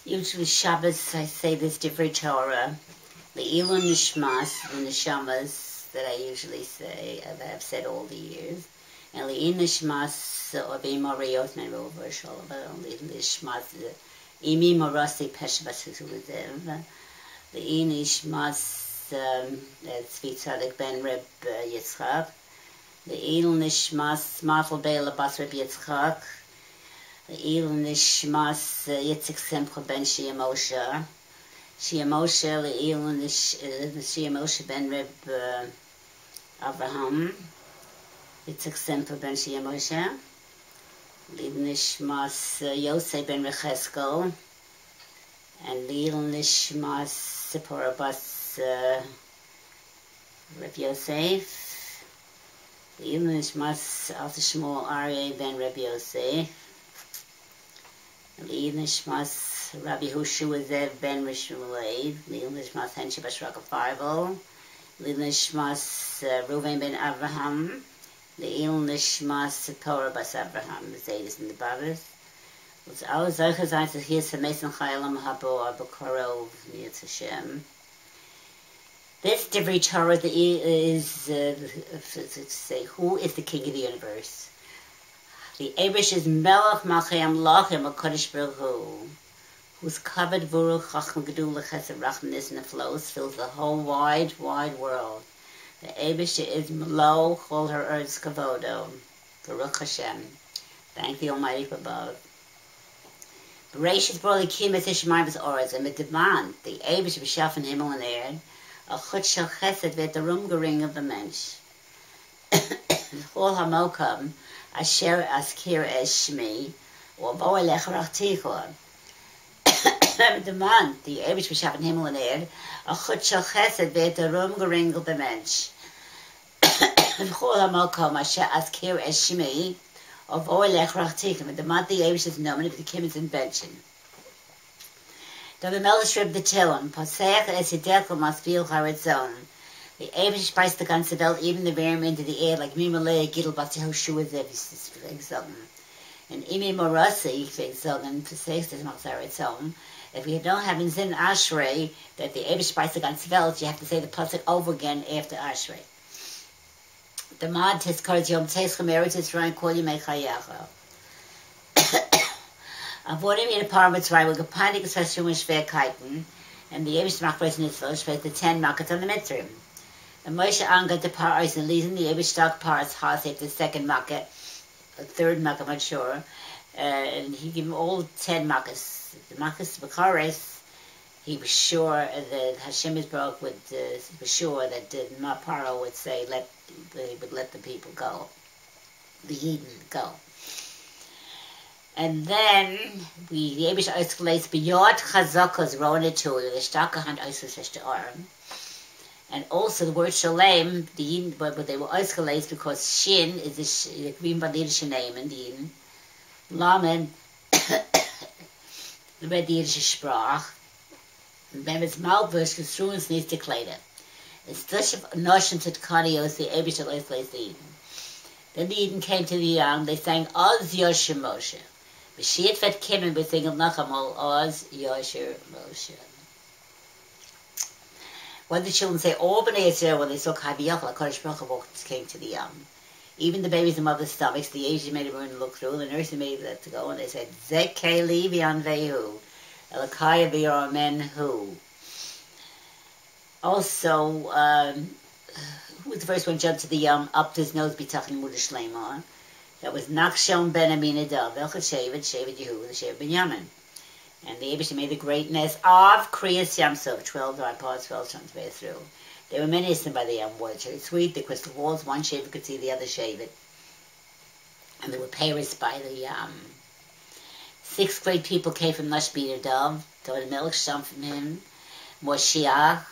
Usually Shabbos, I say this Divrei Torah, Leilu Nishmas, the neshamas that I usually say, that I've said all the years, and Leilu Nishmas, or B'imoriyot Merover Shalom, Leilu Nishmas, Imi Morasi Peshbas Huzuzev, Leilu Nishmas, Tzvi Tzadik Ben Reb Yitzchak, Leilu Nishmas, Martel Be'ela Bas Reb Yitzchak, Leilu Nishmas, Yitzchak Simcha Ben Shia Moshe, Leilu Shia Moshe Ben Reb Avraham, Yitzchak Simcha Ben Shia Moshe, Leilu Nishmas, Yosef Ben Recheskel, and Leilu Nishmas, Sipporah Bas Reb Yosef, Leilu Nishmas, Alta Shmuel Aryeh Ben Reb Yosef, Leilu Nishmas, Rabbi Hushua Zev Ben Rishmulev, Leilu Nishmas, Hensha Lipschutz, Leilu Nishmas, Reuven Ben Avraham, Leilu Nishmas, Sipporah Bas Avraham, the Zaydas and the Babas. It's all solche sein, dass hier zum Messen Chaya Habo Abakorov Niyatz Hashem. This Divrei Torah is, to say, who is the king of the universe? The Eibush is Melech Malchei Amlachim HaKadosh Baruch Hu, whose covered Vuru Chacham Gedula Chesed Rachmanis and flows fills the whole wide world. The Eibush is Melo Chol Her Eretz Kavodo, Baruch Hashem. Thank the Almighty above. Bereshit Borli Kimet Hishmayim Oretz, and with demand, the Eibush B'Shaf and Himmel and Erd, a Chut Shel Chesed Vet the Rumgering of the Mensch. Chol HaMokam, Asher Askir Eshmi, or Boelech Rachtichor. Demand, the Eibush B'Shaf and Himmel and Erd, a Chut Shel Chesed Vet the Rumgering of the Mensch. Chol HaMokam, Asher Askir Eshmi, of Oelech Rachtichor, the month the Eibush is known of the Kim's invention. The Melech Reb the Tillim, Pasech Esidekel Masfil Haritzon. The Eibush speist the ganze Welt, even the Wärme into the air, like Mimalei Gidel Bas Yehoshua Zev, and Imi Morasi, Pasech des Mach Haritzon. If you don't have in Zin Ashrei, that the Eibush speist the ganze Welt, you have to say the Pasech over again after Ashrei. The Mad Tizku Yom Teischem Eretz Yisrael Kol Yemei Chayacha. Avodim in a par mitzvah, we could panic especially when Schwerkeiten, and the Eibush Machbreis Mitzvah spread the 10 Makkot on the Mitzvah. And Moshe angered the par Eis and Liesen, the Eibush stock parts Has at the second Makkot, the third Makkot, I'm not sure, and he gave him all 10 Makkos. The Makkos B'Chares, he was sure that Hashem Yisbarach would be sure that Paro would say he would let the people go, the Eden go. And then the Eibush escalates beyond Chazakos Rona to the starke Hand ausgesetzte Arm. And also the word Shalem, the Eden, but they were escalated because Shin is the green Badidische name in the Eden. Lamen, the Badidische Sprach. Wenn es Malbush gestruens nicht gekleidet. It's such a notion to Tkanios, the Eibush of Escalates the Eden. Then the Eden came to the young, they sang Oz Yosher Moshe. Mashiach vet Kimmen with singing Nachamol, Oz Yosher Moshe. What did the children say? All B'nai Yisrael, when they saw Kabiyach, HaKadosh Baruch Hu came to the young. Even the babies in mother's stomachs, the Asian made everyone look through, the nurse made that to go, and they said, Zekei Levi on Vehu, Elakaya V'yor Men Hu. Also, who was the first one jumped to the up to his nose, B'tachin Mudah Shleimah? That was Nachshon ben Aminadav, Elchat Shevet Yehu, the Shevet Binyamin. And the Eibush made the greatness of Kriyas Yamsov, 12 tripods, 12 times way through. There were many of them by the water. It's sweet, the crystal walls, one Shevet could see the other Shevet. And there were Paris by the 6 great people came from Nashbir Dov, David Melech Sham from him, Moshiach,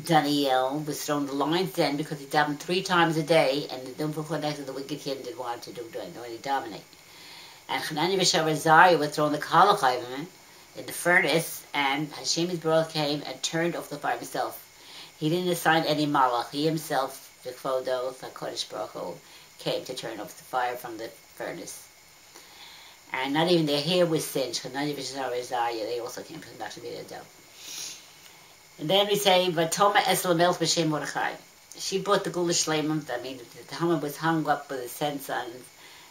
Daniel was thrown the lion's den because he davened 3 times a day, and the Dumfur next to the wicked king didn't want to do any dominate. And Hanani V'Sharazari was thrown the Kalachayim in the furnace, and Hashem Yisbarach came and turned off the fire himself. He didn't assign any malach. He himself, the Kvodo, the Kodesh Baruch Hu, came to turn off the fire from the furnace. And And not even their hair was singed, because not even Zaya, they also came from Dr. Vida. And then we say, Vatoma Esla Melch B'Shem Mordechai. She brought the Gula Shleimim, I mean, the Haman was hung up with the 10 sons,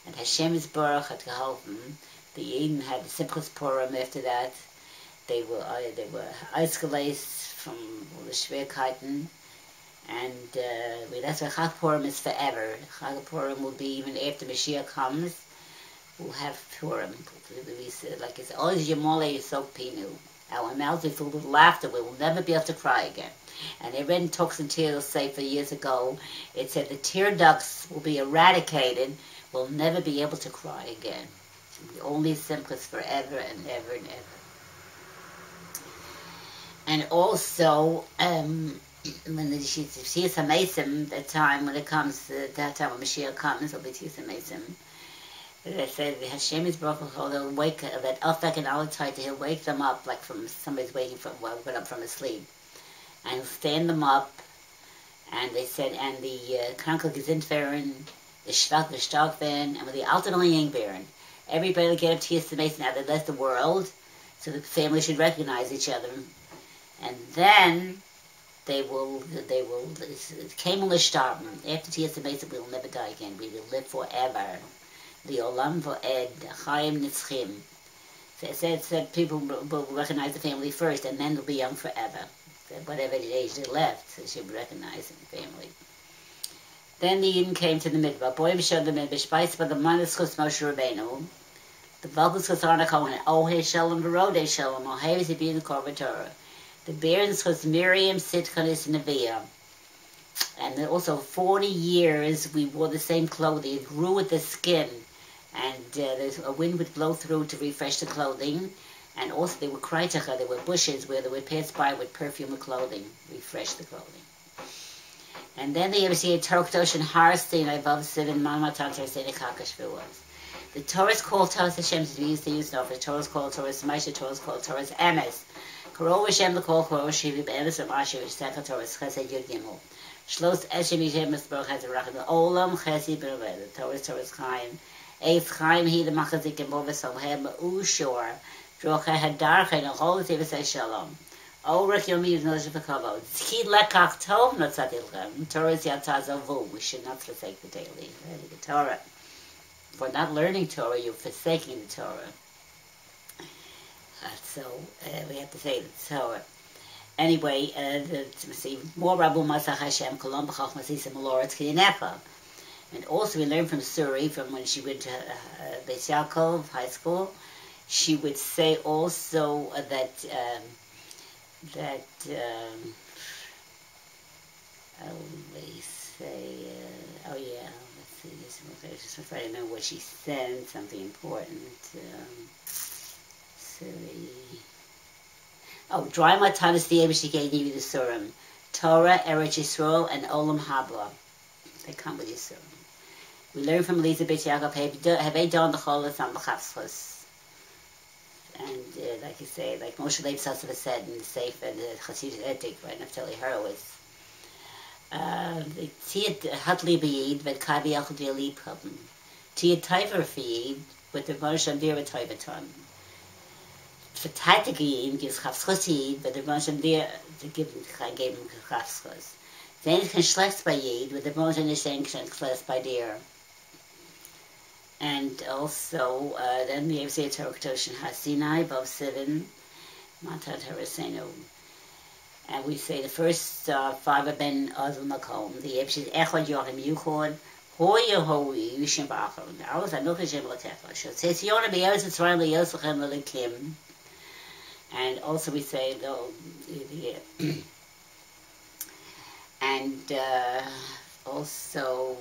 and Hashem's Baruch had geholfen. The Yidden had the Simchas Purim after that. They were isolated from all the Schwierigkeiten. And that's why Chag Purim is forever. Chag Purim will be even after Mashiach comes. We'll have Purim. Like it's always Yamole Yisok Pinu. Our mouths are filled with laughter. We will never be able to cry again. And I read in Talks and Tears Sefer years ago, it said the tear ducts will be eradicated. We'll never be able to cry again. Only Simchas forever and ever and ever. And also, when the Tzias HaMeisim, that time when it comes, that time when Mashiach comes, it'll be Tzias HaMeisim. They said the Hashem is broken, they'll wake that Afak and Alatai, he'll wake them up like from somebody's waking from got up from asleep, and he'll stand them up. And they said, and the Krankel Gesindferen, the Starkferen, and with the Altenling Beren, everybody will get up to Tzias HaMeisim now that left the world, so the family should recognize each other, and then they will Kemel Starben. After Tzias HaMeisim, we will never die again. We will live forever. The Olam Vo'ed, Chaim Nitzchim. So it said people will recognize the family first, and then they'll be young forever. Whatever age they left, so they should recognize the family. Then the Yidden came to the mitzvah. Boy showed the mitzvah. Spice by the Maniskus Moshe Rabbeinu. The Balkus Chasarna Kohen. Ohe Shalom Verode Shalom. Ohe Zibin Korban Torah. The Barons was Miriam Sitchanis Neviah. And also 40 years we wore the same clothing. It grew with the skin. And a wind would blow through to refresh the clothing. And also there were kreitacha, there were bushes where they would pass by with perfume of clothing, refresh the clothing. And then they ever see a Torah and Harstein above 7 Mamatan Teresene. The Torah is called Torah Hashem, we used to use it. The Torah is called Torah Smaisha, Torah is called Torah Emes. Karo Hashem the call Karo Shivib Emes of Asher, Saka Torah Chesed Yud Gimel. Shlos Eshem Yishem Misbaruch has a rachim. Olam Chesed Bereved. The Torah is Chaim. Eif Chaim he the Machazik and Bovis Olhem Ushor. Drocha Hadarcha and all the Tivas Shalom. Orach Yomi Nosh Vakavo. Tzki Lekach Tov not Sadilchem. Torah is Yatazavu. We should not forsake the daily the Torah. For not learning Torah, you're forsaking the Torah. So we have to say the Torah. Anyway, see more Rabu Masach Hashem Kolom B'Chach Masisa Meloretz Kinecha. And also we learned from Suri, from when she went to Beis Yaakov High School, she would say also that they say, oh yeah, let's see, just if I remember what she said, something important. Suri. Oh, dry matanis the she gave you the Surim. Torah, Eretz Yisrael, and Olam Haba. They come with Yisrael. We learn from Elizabeth Yaakov, have they done the Cholas on the Chafschos? And like you say, like Moshe Leib Sasava said in the Sefer, and the Chassidus Etik, right, Naftali Horowitz. The thie Hatli B'Yid, but Kabi Yachud Yalib Haben. Thie Taiver F'Yid, with the Moshe and Dira Taivaton. Verteidige Yid gives Chafschos Yid, but the Moshe and Dira gave him Chafschos. Then it can schlecht by Yid, with the Moshe and the Shankshan schlecht by Dira. And also, then we have the Torah Kedosh and Hasinai, above 7, Matat Harasenu. And we say the first 5 have been Azul Makom. The Ebshis Echad Yochim Yuchod, Hoya Hoi, Yishim Bachar. I was a Nukhajim Latecha. So it says, Yona Be'ez Yitzrayim Le'yosachem Le'lekim. And also we say, and also,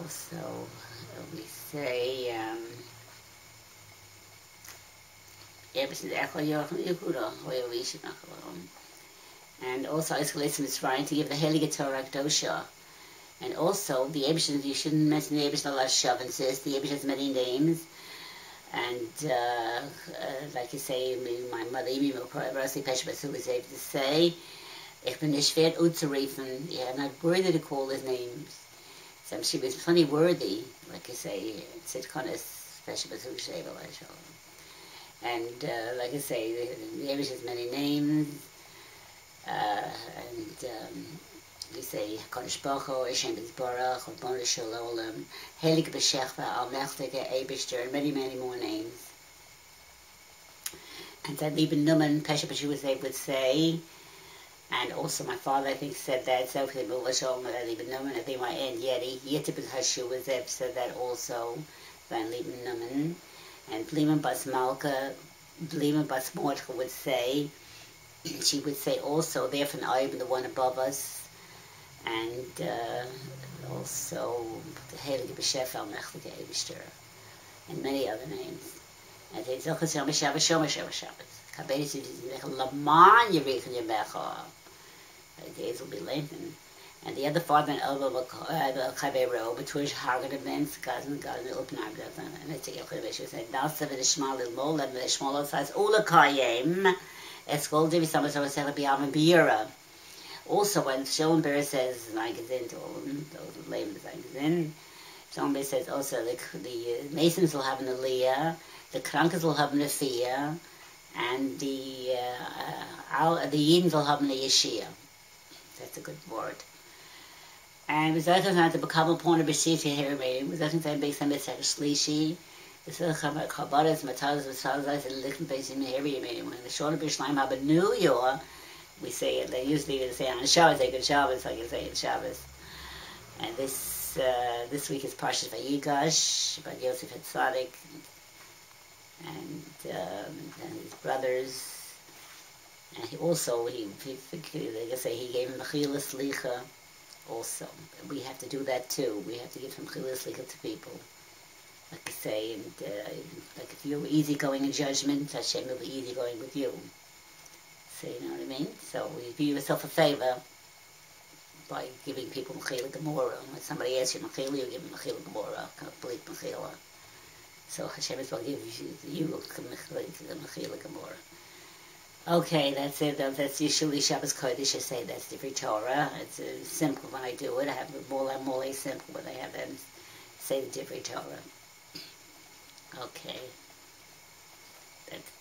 also, we say, and also Isolation is trying to give the Heilige Torah Kedosha. And also, the Eibishter, you shouldn't mention the Eibishter Lashav, and says the Eibishter has many names. And like you say, my mother, Rossi Peshbasu, was able to say, Ich bin nicht schwer unzurufen, yeah, not worthy to call his names. So she was plenty worthy, like I say, Tzidkonis, especially with Hushevel, and like I say, the Abish has many names, and we say Kodesh Baruch Hu, Hashem Yisborach, Rabbonu Shalom, Heilig B'Shechva, Allmächtige, Eibishter, and many, many more names. And that Lieben Numen, Pesha Peshu would say, and also my father, I think, said that, so for the Mulashom, Lieben Numen, I think my aunt Yeti, Yetib Hashu said that also, Van Lieben Numen, and Blima Bas Malka, Blima Bas Mordcha would say, she would say also, there from Ayub, the one above us, and also the Heilige B'Shef Allmächtige Eibishter, and many other names. And they say, Shabbos, Shabbos, Shabbos, Shabbos. Kabelis is Laman Yerich and Yemecha. The days will be lengthened. And the other father and elbow will Kabero, between Hagen events, Gazan, open arm, and I take a little bit. She said, Nasa v'nishmal il-mol, and v'nishmal says, Ula Kayem, Eskol Divi Samas Rosela Biyam Bira. Also, when Schoenberg says, Zangazin, to all those lame Zangazin, Schoenberg says also the Masons will have an Aliyah, the Krankas will have an thie, and the Yidens will have an Yeshia. That's a good word. And we talking about the Bakabal Porn of Bashiti here, maybe. We talking about based on Mitzvah Shlishi. We talking about Chabadas, Matalas, Masalas, and Lichten based in here, maybe. When the Shorter Bishleim have a New Year, we say it, they usually say on Shabbos, they go Shabbos, like you say in Shabbos. And this week is Parshas Vayigash, by Yosef and Tzaddik, and his brothers. And he also, like I say, he gave him Mechila Slicha also. We have to do that too. We have to give him Mechila Slicha to people. Like I say, and like if you're easygoing in judgment, Hashem will be easygoing with you. So you know what I mean? So you do yourself a favor by giving people Mechila Gemora. When somebody asks you Mechila, you give them Mechila Gemora, complete Mechila. So Hashem is going to give you Mechila Gemora. Okay, that's it. That's usually Shabbos Kodesh. I say that's Divrei Torah. It's simple when I do it. I have more simple when I have them say the Divrei Torah. Okay. That's